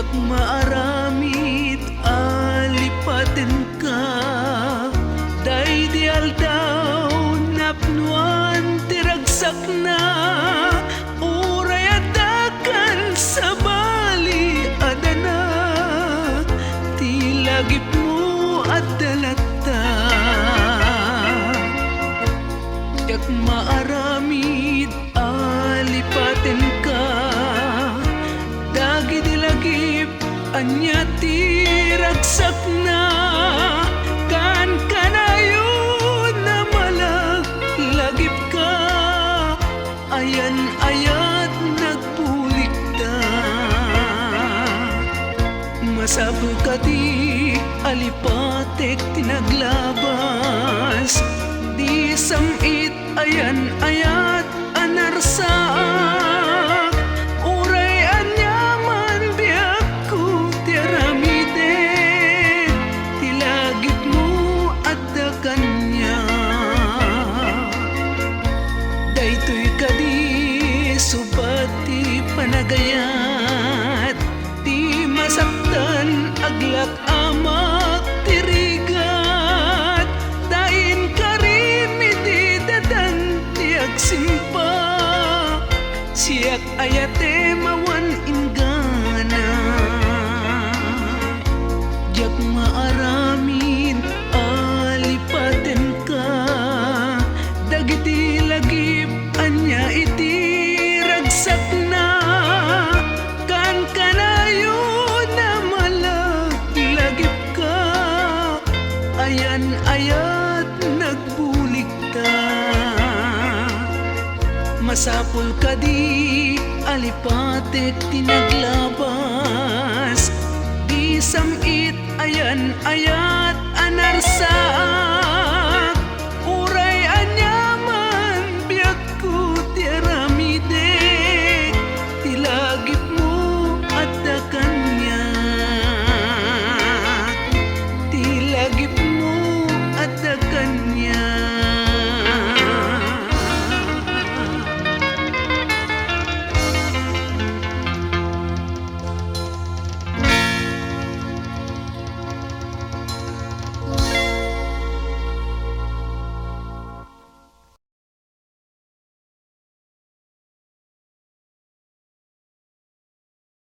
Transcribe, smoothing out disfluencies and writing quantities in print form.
yak maaramid alipaten ka, day di aldaw napnuan tiragsak na, uray adakan sa bali adana, tilagip mo at dalata. Yak maaramid alipaten ka, dagi dilagip anya tiragsak na, kan kanayo na malagip ka, ayan ayat nagpulikta. Masabol ka di alipatek tinaglabas, di samit ayan ayat anarsaak, uray anyaman biyak ko tiaramide, tilagip mo at da kanya. Daytoy kadi subati panagayat, di masaktan aglak amak tirigat, dain karimidi dadan tiag simpa, siyak ayate mawan ingana. Jak maaramin alipaten ka, dagiti lagip anya iti ragsak na, kan kanayo na malagip ka, ayan ayat nagbulikta. Masapul ka di alipatek tinaglabas, di samit ayan ayat anarsa.